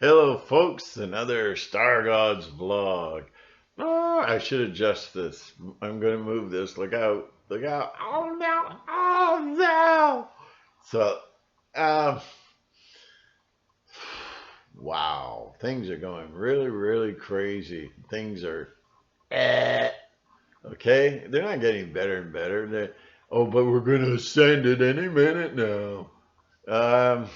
Hello, folks, another Stargods vlog. Oh, I should adjust this. I'm going to move this. Look out. Look out. Oh, no. Oh, no. So, um, wow. Things are going really, really crazy. Things are, eh, okay? They're not getting better and better. Oh, but we're going to ascend at any minute now. Um,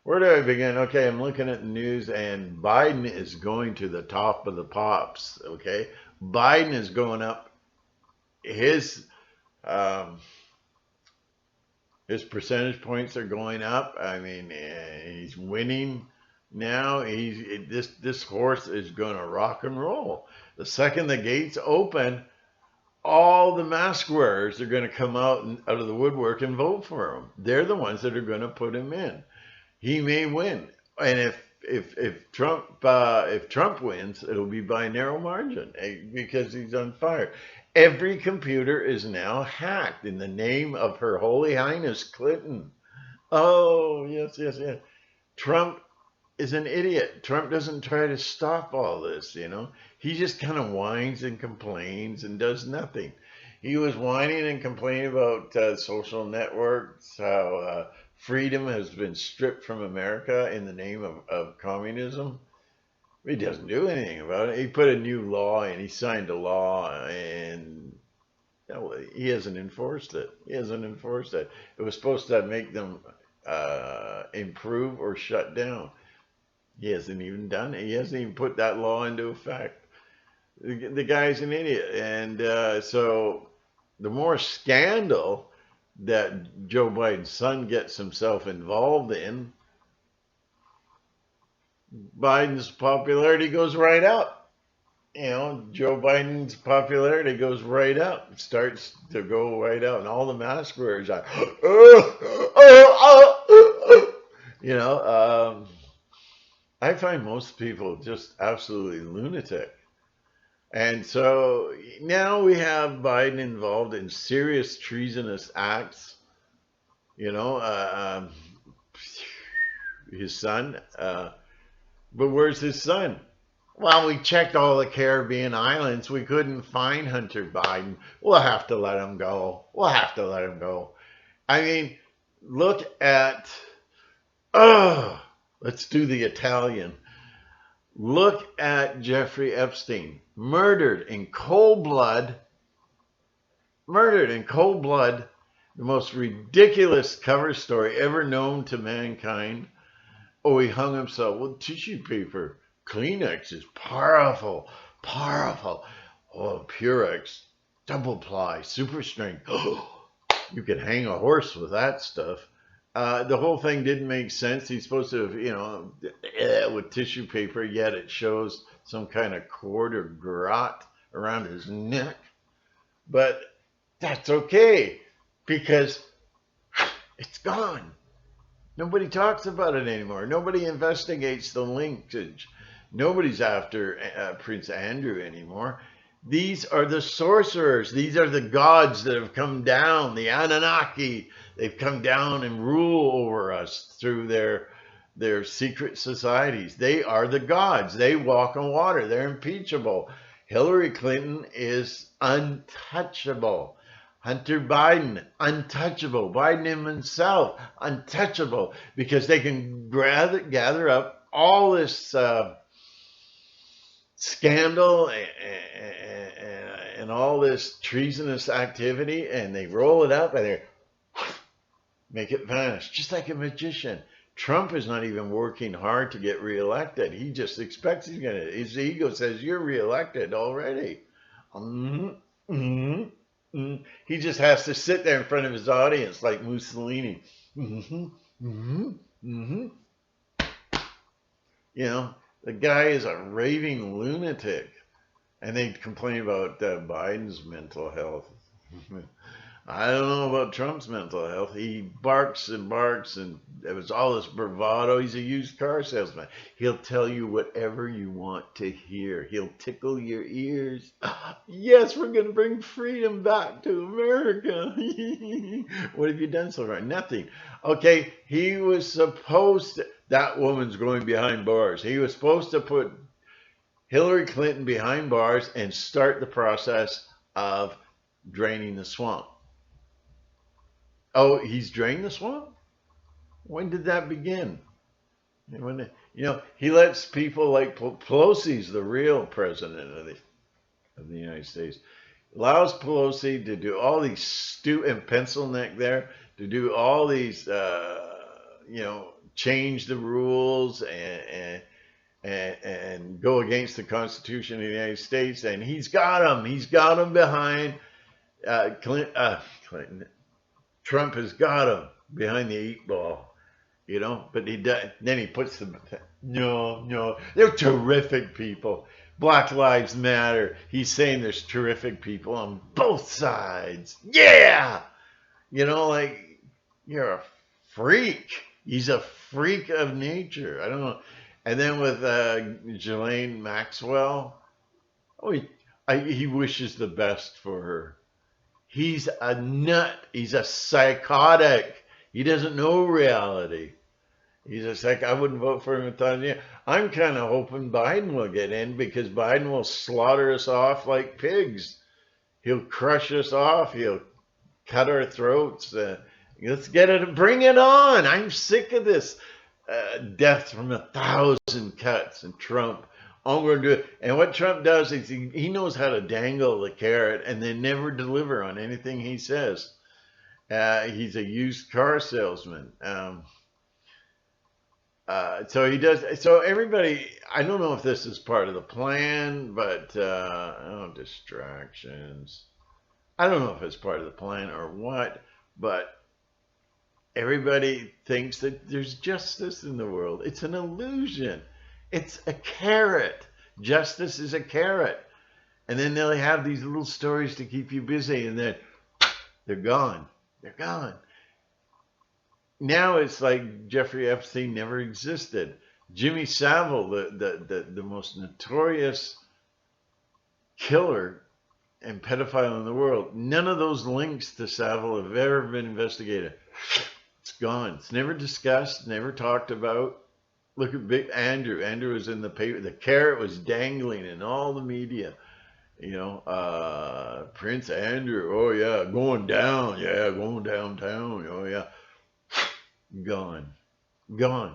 Where do I begin? Okay, I'm looking at the news, and Biden is going to the top of the pops. Okay, Biden is going up. His um, his percentage points are going up. I mean, he's winning now. This horse is going to rock and roll. The second the gates open, all the mask wearers are going to come out of the woodwork and vote for him. They're the ones that are going to put him in. He may win, and if Trump wins, it'll be by a narrow margin because he's on fire. Every computer is now hacked in the name of Her Holy Highness Clinton. Oh, yes, yes, yes. Trump is an idiot. Trump doesn't try to stop all this, you know. He just kind of whines and complains and does nothing. He was whining and complaining about social networks, how freedom has been stripped from America in the name of communism. He doesn't do anything about it. He put a new law in, he signed a law, and he hasn't enforced it. He hasn't enforced it. It was supposed to make them improve or shut down. He hasn't even done it. He hasn't even put that law into effect. The guy's an idiot. And so the more scandal that Joe Biden's son gets himself involved in, Biden's popularity goes right up. You know, Joe Biden's popularity goes right up. It starts to go right up. And all the mask wearers are, you know, I find most people just absolutely lunatic. And so now we have Biden involved in serious treasonous acts. You know, his son. But where's his son? Well, we checked all the Caribbean islands. We couldn't find Hunter Biden. We'll have to let him go. We'll have to let him go. I mean, look at. Oh, let's do the Italian. Look at Jeffrey Epstein, murdered in cold blood. Murdered in cold blood. The most ridiculous cover story ever known to mankind. Oh, he hung himself with tissue paper. Kleenex is powerful, powerful. Oh, Purex, double ply, super strength. You could hang a horse with that stuff. The whole thing didn't make sense. He's supposed to have, you know, with tissue paper, yet it shows some kind of cord or garrote around his neck. But that's okay because it's gone. Nobody talks about it anymore. Nobody investigates the linkage. Nobody's after Prince Andrew anymore. These are the sorcerers. These are the gods that have come down, the Anunnaki. They've come down and rule over us through their secret societies. They are the gods. They walk on water. They're impeachable. Hillary Clinton is untouchable. Hunter Biden, untouchable. Biden himself, untouchable, because they can gather up all this scandal and all this treasonous activity, and they roll it up and they make it vanish, just like a magician. Trump is not even working hard to get reelected. He just expects he's gonna. His ego says you're reelected already. Mm-hmm, mm-hmm. He just has to sit there in front of his audience like Mussolini. Mm-hmm, mm-hmm, mm-hmm. You know, the guy is a raving lunatic. And they complain about Biden's mental health. I don't know about Trump's mental health. He barks and barks, and it was all this bravado. He's a used car salesman. He'll tell you whatever you want to hear. He'll tickle your ears. Yes, we're going to bring freedom back to America. What have you done so far? Nothing. Okay, he was supposed to. that woman's going behind bars. He was supposed to put Hillary Clinton behind bars and start the process of draining the swamp. Oh, he's drained the swamp? When did that begin? When, he lets people like Pelosi's the real president of the United States. Allows Pelosi to do all these stupid, and pencil neck there, to do all these, change the rules and go against the Constitution of the United States. And he's got him. He's got him behind Clinton. Trump has got him behind the 8 ball, but then he puts them. No, they're terrific people. Black Lives Matter. He's saying there's terrific people on both sides. Yeah, like you're a freak. He's a freak of nature. I don't know. And then with Ghislaine Maxwell, he wishes the best for her. He's a nut. He's a psychotic. He doesn't know reality. He's just like, I wouldn't vote for him. I'm kind of hoping Biden will get in, because Biden will slaughter us off like pigs. He'll crush us off. He'll cut our throats. Let's get it. Bring it on. I'm sick of this death from 1,000 cuts. And Trump, all we're going to do. And what Trump does is he knows how to dangle the carrot and then never deliver on anything he says. He's a used car salesman. So he does. So everybody, I don't know if this is part of the plan, but distractions. I don't know if it's part of the plan or what, but everybody thinks that there's justice in the world. It's an illusion. It's a carrot. Justice is a carrot. And then they'll have these little stories to keep you busy, and then they're gone. They're gone. Now it's like Jeffrey Epstein never existed. Jimmy Savile, the most notorious killer and pedophile in the world, none of those links to Savile have ever been investigated. It's gone. It's never discussed, never talked about. Look at Big Andrew. Andrew was in the paper. The carrot was dangling in all the media. Prince Andrew. Oh yeah, going down. Yeah, going downtown. Oh yeah. Gone. And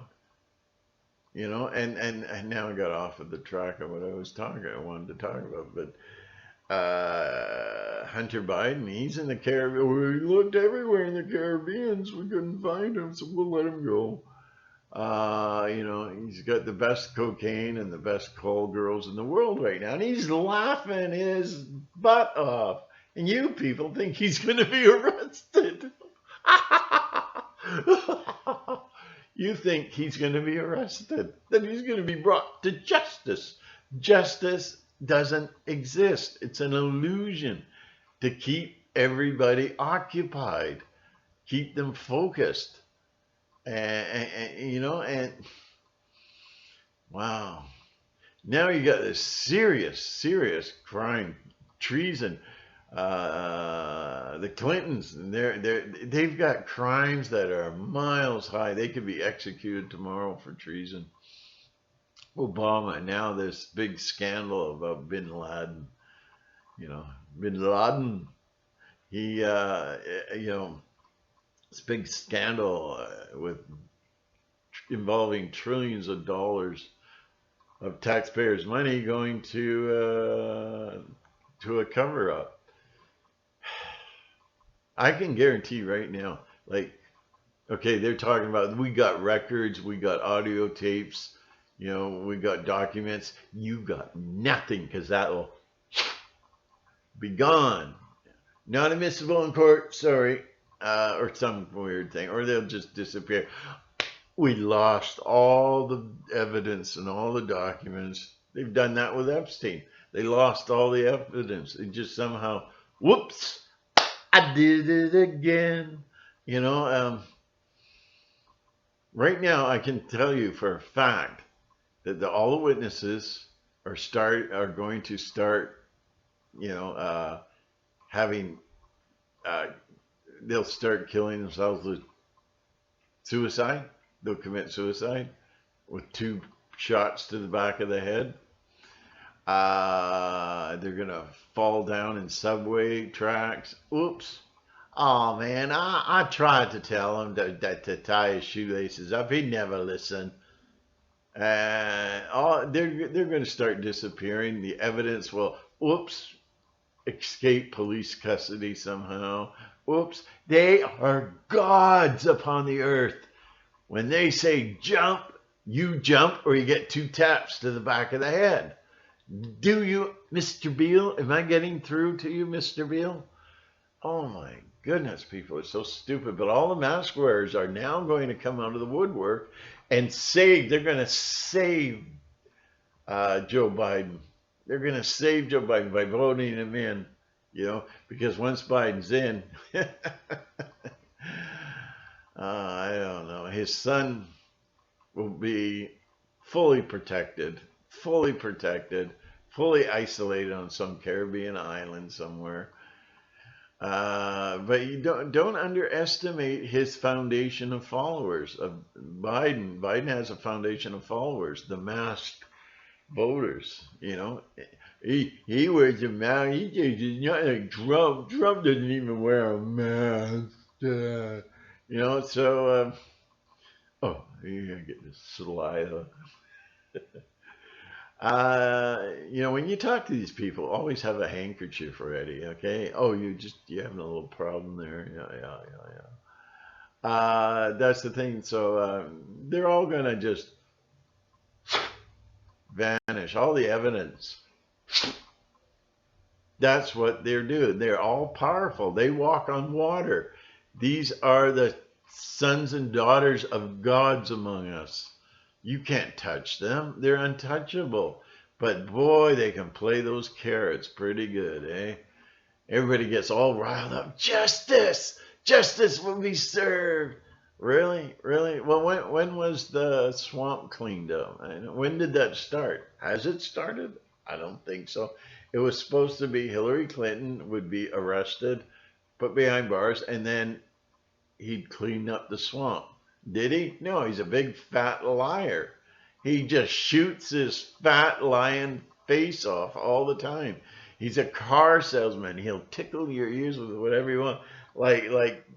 now I got off of the track of what I wanted to talk about. But Hunter Biden, he's in the Caribbean. We looked everywhere in the Caribbean, we couldn't find him, so we'll let him go. He's got the best cocaine and the best call girls in the world right now, and he's laughing his butt off. And you people think he's going to be arrested. You think he's going to be arrested, that he's going to be brought to justice. Justice doesn't exist. It's an illusion to keep everybody occupied, keep them focused. And wow. Now you got this serious crime, treason. The Clintons, they've got crimes that are miles high. They could be executed tomorrow for treason. Obama, now this big scandal about Bin Laden. Bin Laden. He, this big scandal involving trillions of dollars of taxpayers' money going to a cover-up. I can guarantee right now, they're talking about, we got records, we got audio tapes, we got documents. You got nothing, because that'll be gone. Not admissible in court, sorry, or some weird thing, or they'll just disappear. We lost all the evidence and all the documents. They've done that with Epstein. They lost all the evidence. They just somehow, whoops, I did it again. Right now I can tell you for a fact that all the witnesses are going to start, they'll start killing themselves with suicide. They'll commit suicide. with 2 shots to the back of the head. They're gonna fall down in subway tracks. Oops. Oh man, I tried to tell him to tie his shoelaces up. He never listened. They're going to start disappearing. The evidence will, oops, escape police custody somehow. Oops, they are gods upon the earth. When they say jump, you jump or you get 2 taps to the back of the head. Do you, Mr. Beale? Am I getting through to you, Mr. Beale? Oh my goodness, people are so stupid. But all the mask wearers are now going to come out of the woodwork and they're going to save Joe Biden. They're going to save Joe Biden by voting him in, because once Biden's in, I don't know, his son will be fully protected, fully isolated on some Caribbean island somewhere. But you don't underestimate his foundation of followers. Biden has a foundation of followers, the masked voters. He wears a mask. He's not like Trump. Trump doesn't even wear a mask. So you're gonna get this saliva. When you talk to these people, always have a handkerchief ready, okay? Oh, you're having a little problem there. Yeah. That's the thing. So they're all gonna just vanish. All the evidence. That's what they're doing. They're all powerful. They walk on water. These are the sons and daughters of gods among us. You can't touch them. They're untouchable. But boy, they can play those carrots pretty good, eh? Everybody gets all riled up. Justice! Justice will be served. Really? Really? Well, when was the swamp cleaned up? When did that start? Has it started? I don't think so. It was supposed to be Hillary Clinton would be arrested, put behind bars, and then he'd clean up the swamp. Did he? No, he's a big fat liar. He just shoots his fat lying face off all the time. He's a car salesman. He'll tickle your ears with whatever you want, like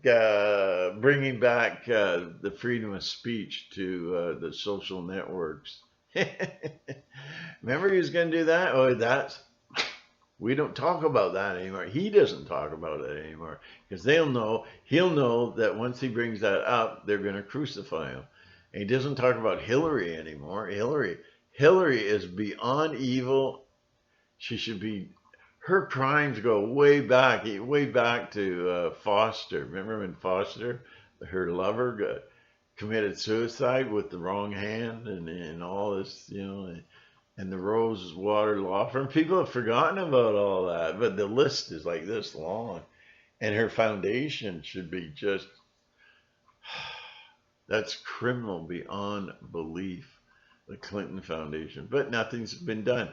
bringing back the freedom of speech to the social networks. Remember he was going to do that? Oh, we don't talk about that anymore. He doesn't talk about it anymore because he'll know that once he brings that up, they're going to crucify him. And he doesn't talk about Hillary anymore. Hillary is beyond evil. She should be, her crimes go way back to Foster. Remember when Foster, her lover, committed suicide with the wrong hand and all this, and the Rosewater Law Firm. People have forgotten about all that, but the list is like this long. And her foundation should be just, that's criminal beyond belief, the Clinton Foundation. But nothing's been done.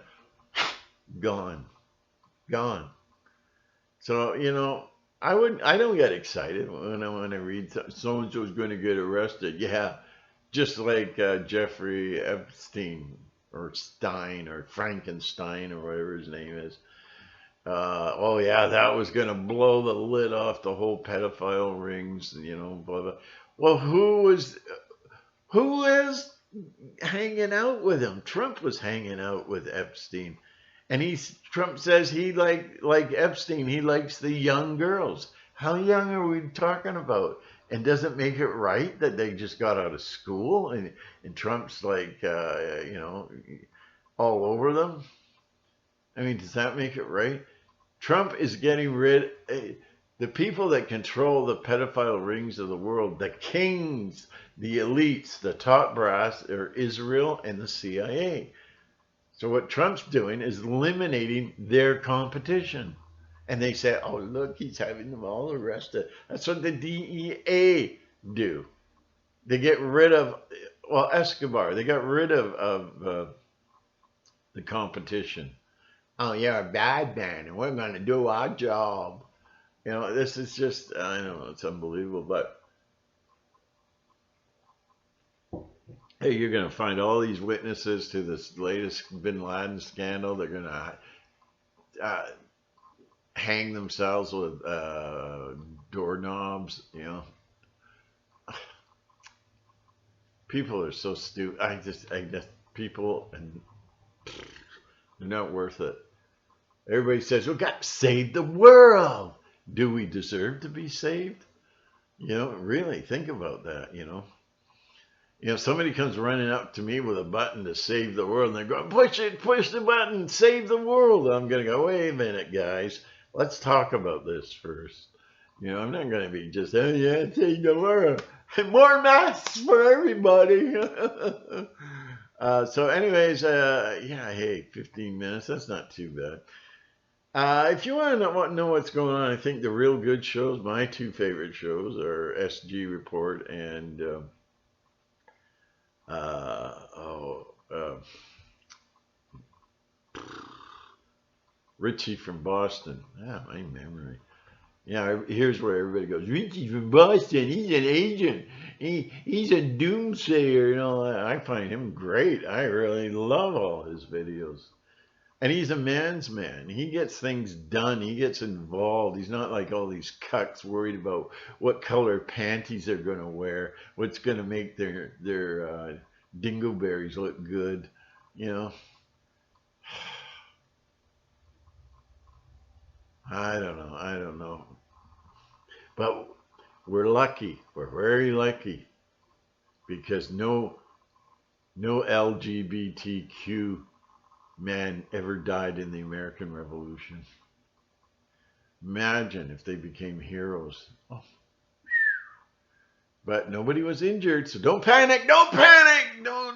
Gone. So, I don't get excited when I read so-and-so's going to get arrested. Yeah, just like Jeffrey Epstein, or Stein, or Frankenstein, or whatever his name is. That was going to blow the lid off the whole pedophile rings, blah, blah. Well, who is hanging out with him? Trump was hanging out with Epstein. And Trump says he like Epstein, he likes the young girls. How young are we talking about? And does it make it right that they just got out of school and Trump's like, all over them? I mean, does that make it right? Trump is getting rid, the people that control the pedophile rings of the world, the kings, the elites, the top brass are Israel and the CIA. So what Trump's doing is eliminating their competition. And they say, oh, look, he's having them all arrested. That's what the DEA do. They get rid of, Escobar, they got rid of the competition. Oh, you're a bad man, and we're going to do our job. This is just, I know, it's unbelievable. But Hey, you're going to find all these witnesses to this latest Bin Laden scandal. They're going to uh, hang themselves with doorknobs. You know, people are so stupid. I just people, and they're not worth it. Everybody says we got to save the world. Do we deserve to be saved? You know, really think about that. Somebody comes running up to me with a button to save the world, and they're going, push it, push the button, save the world. I'm going to go, wait a minute, guys. Let's talk about this first. I'm not going to be just, oh, yeah, save the world. More masks for everybody. So anyways, yeah, hey, 15 minutes. That's not too bad. If you want to know what's going on, I think the real good shows, my two favorite shows are SG Report and... Richie from Boston. Yeah, my memory. Yeah, here's where everybody goes. Richie from Boston. He's an agent. He's a doomsayer and all that. I find him great. I really love all his videos. And he's a man's man. He gets things done. He gets involved. He's not like all these cucks worried about what color panties they're going to wear, what's going to make their dingleberries look good. I don't know. But we're lucky. We're very lucky because no LGBTQ man ever died in the American Revolution. Imagine if they became heroes. Oh. But nobody was injured, so don't panic. Don't panic. No.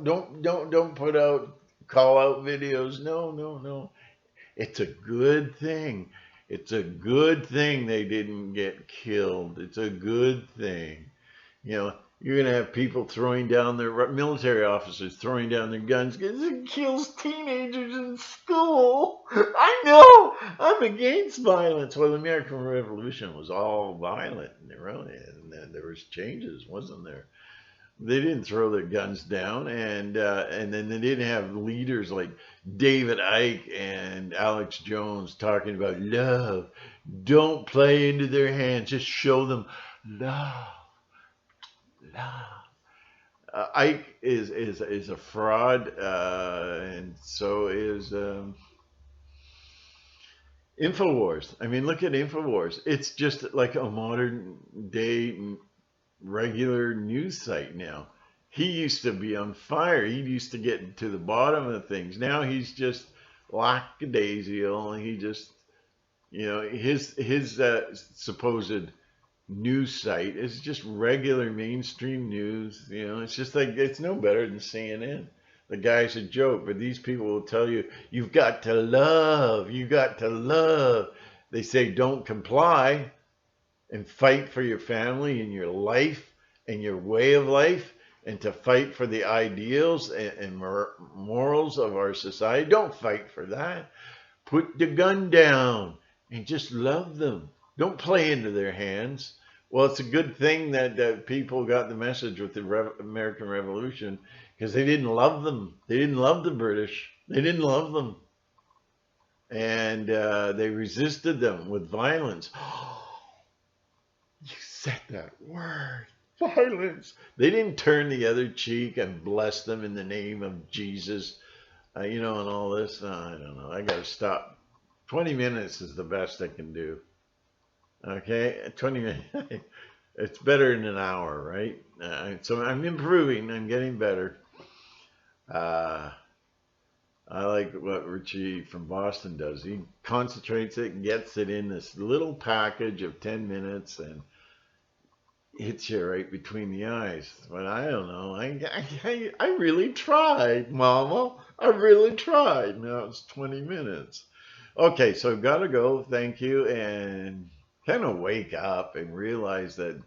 Don't put out call out videos. No. It's a good thing. It's a good thing they didn't get killed. It's a good thing. You're going to have people throwing down their military officers throwing down their guns because it kills teenagers in school. I know. I'm against violence. Well, the American Revolution was all violent, really, and there was changes, wasn't there? They didn't throw their guns down, and then they didn't have leaders like David Icke and Alex Jones talking about love. Don't play into their hands. Just show them love. Ike is a fraud, and so is Infowars. I mean, look at Infowars. It's just like a modern day regular news site now. He used to be on fire. He used to get to the bottom of things. Now he's just lackadaisical. He just, his supposed news site is just regular mainstream news. It's just like, it's no better than CNN. The guy's a joke, but these people will tell you, you've got to love. You got to love. They say don't comply and fight for your family and your life and your way of life and to fight for the ideals and morals of our society. Don't fight for that. Put the gun down and just love them. Don't play into their hands. Well, it's a good thing that people got the message with the American Revolution because they didn't love them. They didn't love the British. They didn't love them. And they resisted them with violence. You said that word. Violence. They didn't turn the other cheek and bless them in the name of Jesus, and all this. I don't know. I got to stop. 20 minutes is the best I can do. Okay? 20 minutes. It's better than an hour, right? So I'm improving. I'm getting better. I like what Richie from Boston does. He concentrates it, gets it in this little package of 10 minutes, and hits you right between the eyes. But I don't know. I really tried, Mama. I really tried. Now it's 20 minutes. Okay, so gotta go. Thank you. And kind of wake up and realize that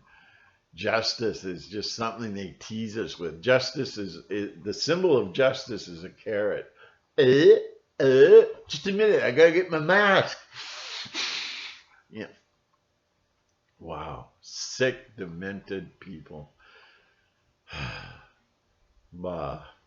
justice is just something they tease us with. Justice is the symbol of justice is a carrot. Just a minute. I gotta get my mask. Yeah. Wow. Sick, demented people. Bah.